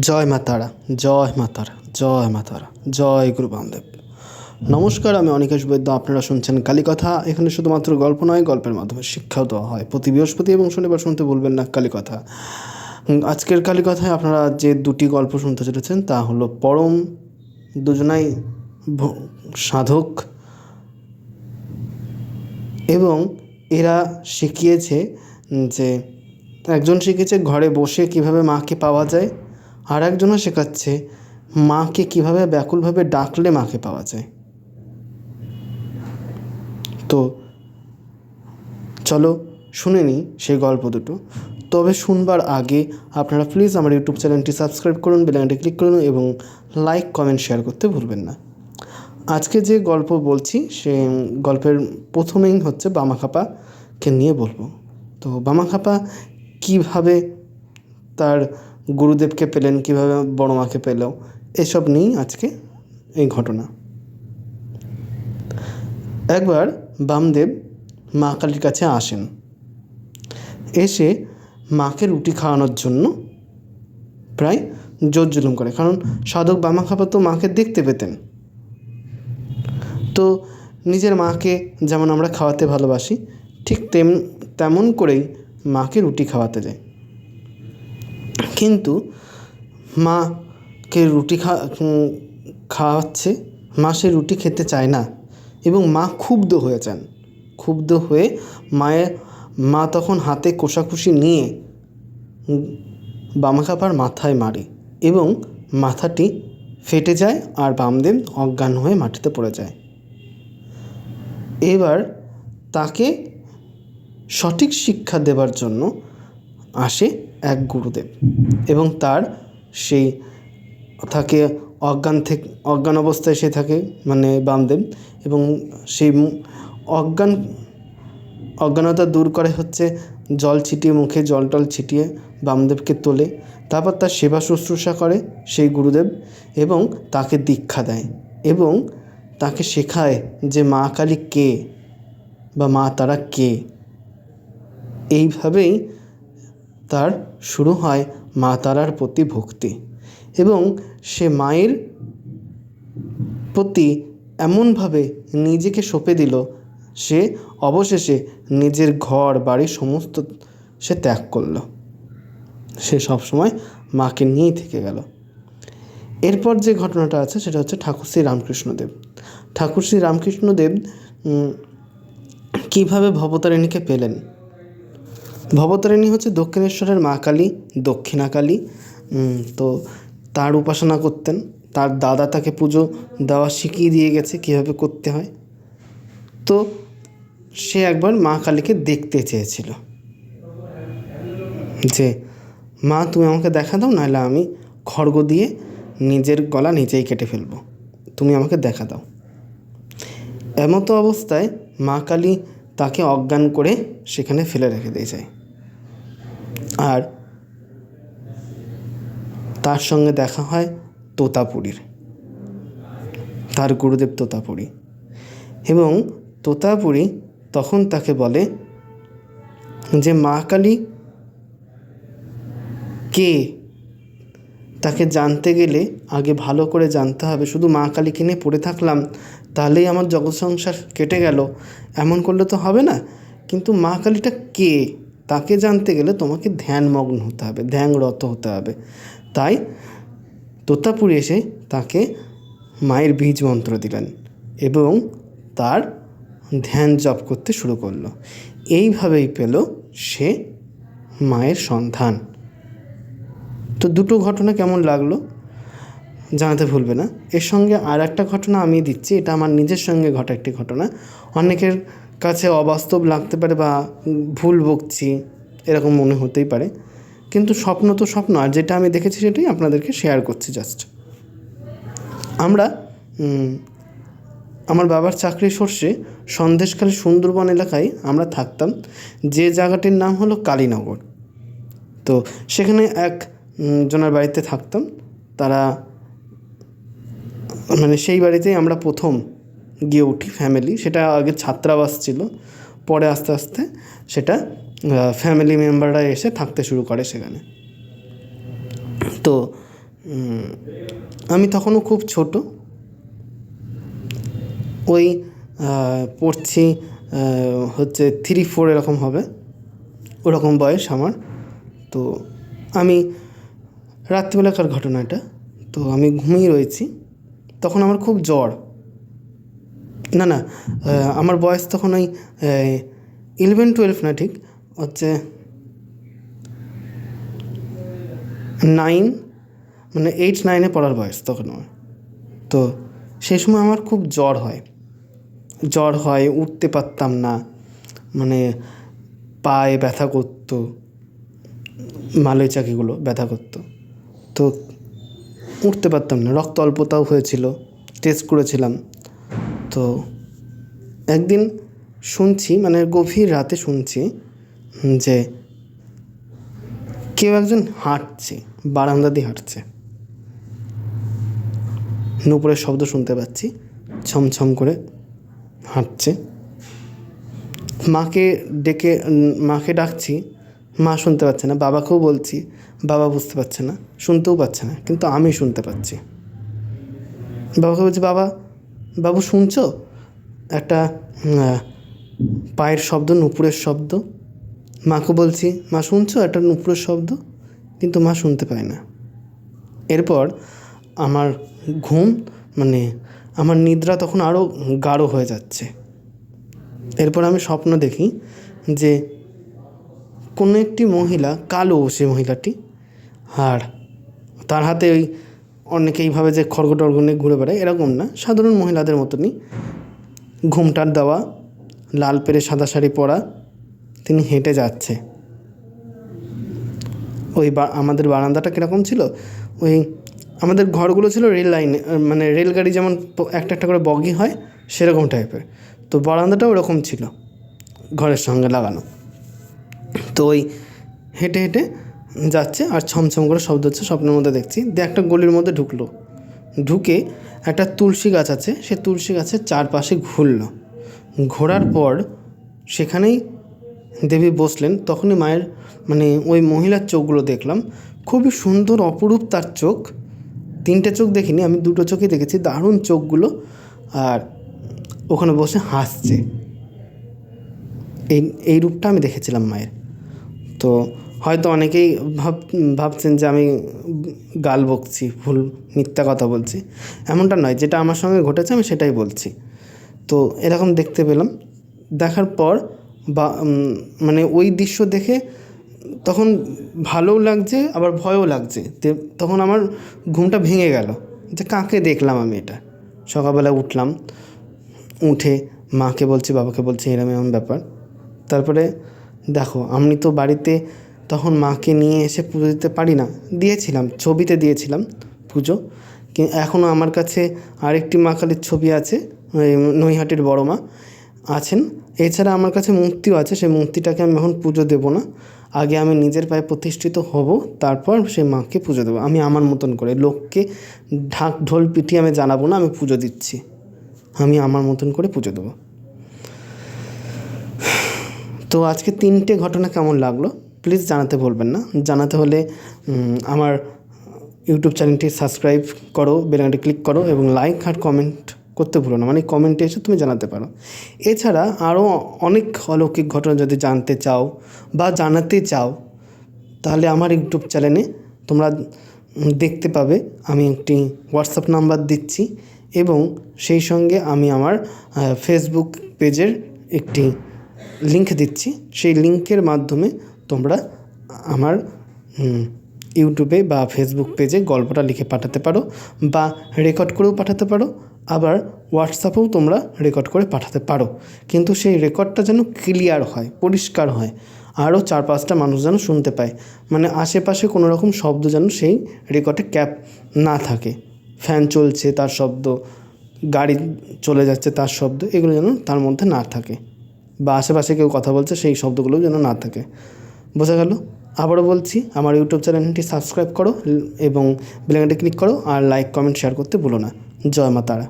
জয় মা তারা, জয় মা তারা, জয় মা তারা, জয় গুরু বামদেব। নমস্কার, আমি অনিকেশ বৈদ্য। আপনারা শুনছেন কালীকথা। এখানে শুধুমাত্র গল্প নয়, গল্পের মাধ্যমে শিক্ষাও দেওয়া হয়। প্রতি বৃহস্পতি এবং শনিবার শুনতে ভুলবেন না কালীকথা। আজকের কালীকথায় আপনারা যে দুটি গল্প শুনতে চলেছেন তা হলো পরম দুজনাই সাধক, এবং এরা শিখিয়েছে যে একজন শিখেছে ঘরে বসে কিভাবে মাকে পাওয়া যায়, আর একজনও শেখাচ্ছে মাকে কিভাবে ব্যাকুলভাবে ডাকলে মাকে পাওয়া যায়। তো চলো শুনে নিই সেই গল্প দুটো। তবে শুনবার আগে আপনারা প্লিজ আমার ইউটিউব চ্যানেলটি সাবস্ক্রাইব করুন, বেল আইকনটি ক্লিক করুন এবং লাইক, কমেন্ট, শেয়ার করতে ভুলবেন না। আজকে যে গল্প বলছি সে গল্পের প্রথমেই হচ্ছে বামাখ্যাপাকে নিয়ে বলবো। তো বামাখ্যাপা কীভাবে তার গুরুদেবকে পেলেন, কীভাবে বড় মাকে পেল, এসব নিয়েই আজকে এই ঘটনা। একবার বামদেব মা কালীর কাছে আসেন। এসে মাকে রুটি খাওয়ানোর জন্য প্রায় জোর জুলুম করে, কারণ সাধক বামাখ্যাপা তো মাকে দেখতে পেতেন। তো নিজের মাকে যেমন আমরা খাওয়াতে ভালোবাসি, ঠিক তেমন করেই মাকে রুটি খাওয়াতে যায়। কিন্তু মাকে রুটি খাওয়াচ্ছে, মা সে রুটি খেতে চায় না এবং মা ক্ষুব্ধ হয়ে যান। ক্ষুব্ধ হয়ে মা তখন হাতে কোষাকুষি নিয়ে বামাখ্যাপার মাথায় মারে এবং মাথাটি ফেটে যায় আর বামদেব অজ্ঞান হয়ে মাটিতে পড়ে যায়। এবার তাকে সঠিক শিক্ষা দেবার জন্য আসে এক গুরুদেব এবং তার সেই তাকে অজ্ঞান অবস্থায় সে থাকে, মানে বামদেব, এবং সেই অজ্ঞানতা দূর করে হচ্ছে জল ছিটিয়ে, মুখে জল টল ছিটিয়ে বামদেবকে তোলে। তারপর তার সেবা শুশ্রূষা করে সেই গুরুদেব এবং তাকে দীক্ষা দেয় এবং তাকে শেখায় যে মা কালী কে বা মা তারা কে। এইভাবেই তার শুরু হয় মা তারার প্রতি ভক্তি, এবং সে মায়ের প্রতি এমনভাবে নিজেকে সঁপে দিল, সে অবশেষে নিজের ঘর বাড়ি সমস্ত সে ত্যাগ করল। সে সবসময় মাকে নিয়েই থেকে গেল। এরপর যে ঘটনাটা আছে সেটা হচ্ছে ঠাকুর শ্রী রামকৃষ্ণদেব। ঠাকুর শ্রী রামকৃষ্ণদেব কীভাবে ভবতারিণীকে পেলেন। ভবতারিণী হচ্ছে দক্ষিণেশ্বরের মা কালী, দক্ষিণা কালী। তো তার উপাসনা করতেন। তার দাদা তাকে পুজো দেওয়া শিখিয়ে দিয়ে গেছে কীভাবে করতে হয়। তো সে একবার মা কালীকে দেখতে চেয়েছিল যে মা তুমি আমাকে দেখা দাও, নাহলে আমি খড়গ দিয়ে নিজের গলা নিজেই কেটে ফেলবো, তুমি আমাকে দেখা দাও। এমতো অবস্থায় মা কালী তাকে অজ্ঞান করে সেখানে ফেলে রেখে দিয়ে যায়। আর তার সঙ্গে দেখা হয় তোতাপুরীর, তার গুরুদেব তোতাপুরী, এবং তোতাপুরী তখন তাকে বলে যে মা কালী কে তাকে জানতে গেলে আগে ভালো করে জানতে হবে। শুধু মা কালীকে নিয়ে পড়ে থাকলাম তাহলেই আমার জগৎ সংসার কেটে গেল, এমন করলে তো হবে না। কিন্তু মা কালীটা কে তাকে জানতে গেলে তোমাকে ধ্যানমগ্ন হতে হবে, ধ্যানরত হতে হবে। তাই তোতাপুরী এসে তাকে মায়ের বীজ মন্ত্র দিলেন এবং তার ধ্যান জপ করতে শুরু করলো। এইভাবেই পেল সে মায়ের সন্ধান। তো দুটো ঘটনা কেমন লাগলো জানাতে ভুলবে না। এর সঙ্গে আর একটা ঘটনা আমি দিচ্ছি, এটা আমার নিজের সঙ্গে ঘটা একটি ঘটনা। অনেকের কাছে অবাস্তব লাগতে পারে বা ভুল বকছি এরকম মনে হতেই পারে, কিন্তু স্বপ্ন তো স্বপ্ন, আর যেটা আমি দেখেছি সেটাই আপনাদেরকে শেয়ার করছি। জাস্ট আমার বাবার চাকরির সোর্সে সন্দেশখালী সুন্দরবন এলাকায় আমরা থাকতাম, যে জায়গাটির নাম হলো কালীনগর। তো সেখানে এক জনের বাড়িতে থাকতাম। তারা মানে সেই বাড়িতেই আমরা প্রথম গিয়ে উঠি ফ্যামিলি। সেটা আগে ছাত্রাবাস ছিল, পরে আস্তে আস্তে সেটা ফ্যামিলি মেম্বাররা এসে থাকতে শুরু করে সেখানে। তো আমি তখনও খুব ছোট, ওই পড়ছি হচ্ছে 3-4 এরকম হবে, ওরকম বয়স আমার। তো আমি রাত্রিবেলাকার ঘটনা এটা। তো আমি ঘুমিয়ে রয়েছি, তখন আমার খুব জ্বর। না, আমার বয়স তখন ওই 11-12 না, ঠিক হচ্ছে 9, মানে 8-9-এ পড়ার বয়স তখন আমার। তো সেই সময় আমার খুব জ্বর হয়, উঠতে পারতাম না, মানে পায়ে ব্যথা করতো, মালই চাকিগুলো ব্যথা করতো, তো উঠতে পারতাম না, রক্ত অল্পতাও হয়েছিল, টেস্ট করেছিলাম। তো একদিন শুনছি, মানে গভীর রাতে শুনছি যে কেউ একজন হাঁটছে, বারান্দা দিয়ে হাঁটছে, নুপুরের শব্দ শুনতে পাচ্ছি, ছমছম করে হাঁটছে। মাকে ডাকছি, মা শুনতে পাচ্ছে না। বাবাকেও বলছি, বাবা বুঝতে পারছে না, শুনতেও পাচ্ছে না, কিন্তু আমি শুনতে পাচ্ছি। বাবাকে বলছি, বাবু শুনছো? একটা পায়ের শব্দ, নুপুরের শব্দ। মাকে বলছি, মা শুনছো একটা নুপুরের শব্দ? কিন্তু মা শুনতে পায় না। এরপর আমার ঘুম, মানে আমার নিদ্রা তখন আরও গাঢ় হয়ে যাচ্ছে। এরপর আমি স্বপ্ন দেখি যে কোনো একটি মহিলা, কালো সে মহিলাটি, আর তার হাতে ওই অনেকে এইভাবে যে খড়গ টর্গ নিয়ে ঘুরে বেড়ায় এরকম না, সাধারণ মহিলাদের মতনই, ঘুমটার দেওয়া, লাল পেরে সাদা শাড়ি পরা, তিনি হেঁটে যাচ্ছে। ওই আমাদের বারান্দাটা কীরকম ছিল, ওই আমাদের ঘরগুলো ছিল রেল লাইনে, মানে রেলগাড়ি যেমন একটা একটা করে বগি হয় সেরকম টাইপের। তো বারান্দাটাও ওরকম ছিল, ঘরের সঙ্গে লাগানো। তো ওই হেঁটে হেঁটে যাচ্ছে আর ছমছম করে শব্দ হচ্ছে, স্বপ্নের মধ্যে দেখছি। একটা গলির মধ্যে ঢুকে একটা তুলসী গাছ আছে, সে তুলসী গাছের চারপাশে ঘোরার পর সেখানেই দেবী বসলেন। তখনই মায়ের, মানে ওই মহিলার চোখগুলো দেখলাম, খুবই সুন্দর অপরূপ তার চোখ। 3টে চোখ দেখিনি আমি, 2টো চোখই দেখেছি, দারুণ চোখগুলো। আর ওখানে বসে হাসছে, এই রূপটা আমি দেখেছিলাম মায়ের। তো হয়তো অনেকেই ভাবছেন যে আমি গাল বকছি, ভুল মিথ্যা কথা বলছি। এমনটা নয়, যেটা আমার সঙ্গে ঘটেছে আমি সেটাই বলছি। তো এরকম দেখতে পেলাম। দেখার পর মানে ওই দৃশ্য দেখে তখন ভালোও লাগছে, আবার ভয়ও লাগছে। তখন আমার ঘুমটা ভেঙে গেল যে কাকে দেখলাম আমি এটা। সকালবেলা উঠলাম, উঠে মাকে বলছি, বাবাকে বলছি এরম ব্যাপার। তারপরে দেখো, আমি তো বাড়িতে তখন মাকে নিয়ে এসে পুজো দিতে পারি না, দিয়েছিলাম, ছবিতে দিয়েছিলাম পুজো। এখনও আমার কাছে আরেকটি মা কালীর ছবি আছে, নৈহাটির বড় মা আছেন। এছাড়া আমার কাছে মূর্তিও আছে, সেই মূর্তিটাকে আমি এখন পুজো দেবো না। আগে আমি নিজের পায়ে প্রতিষ্ঠিত হব, তারপর সেই মাকে পুজো দেবো আমি আমার মতন করে। লোককে ঢাক ঢোল পিটিয়ে আমি জানাবো না আমি পুজো দিচ্ছি, আমি আমার মতন করে পুজো দেবো। তো আজকে 3টে ঘটনা কেমন লাগলো প্লিজ জানাতে ভুলবেন না। জানাতে হলে আমার ইউটিউব চ্যানেলটি সাবস্ক্রাইব করো, বেল আইকনটি ক্লিক করো এবং লাইক আর কমেন্ট করতে ভুলো না, মানে কমেন্টে এসে তুমি জানাতে পারো। এছাড়া আরও অনেক অলৌকিক ঘটনা যদি জানতে চাও বা জানাতে চাও, তাহলে আমার ইউটিউব চ্যানেলে তোমরা দেখতে পাবে। আমি একটি হোয়াটসঅ্যাপ নাম্বার দিচ্ছি এবং সেই সঙ্গে আমি আমার ফেসবুক পেজের একটি লিঙ্ক দিচ্ছি। সেই লিঙ্কের মাধ্যমে তোমরা আমার ইউটিউবে বা ফেসবুক পেজে গল্পটা লিখে পাঠাতে পারো, বা রেকর্ড করেও পাঠাতে পারো, আবার হোয়াটসঅ্যাপেও তোমরা রেকর্ড করে পাঠাতে পারো। কিন্তু সেই রেকর্ডটা যেন ক্লিয়ার হয়, পরিষ্কার হয়, আরও 4-5টা মানুষ যেন শুনতে পায়, মানে আশেপাশে কোনো রকম শব্দ যেন সেই রেকর্ডে ক্যাপ না থাকে। ফ্যান চলছে তার শব্দ, গাড়ি চলে যাচ্ছে তার শব্দ, এগুলো যেন তার মধ্যে না থাকে, বা আশেপাশে কেউ কথা বলছে সেই শব্দগুলোও যেন না থাকে। বোঝা গেল? আবারও বলছি, আমার ইউটিউব চ্যানেলটি সাবস্ক্রাইব করো এবং বেল আইকনটি ক্লিক করো, আর লাইক কমেন্ট শেয়ার করতে ভুলো না। জয় মা তারা।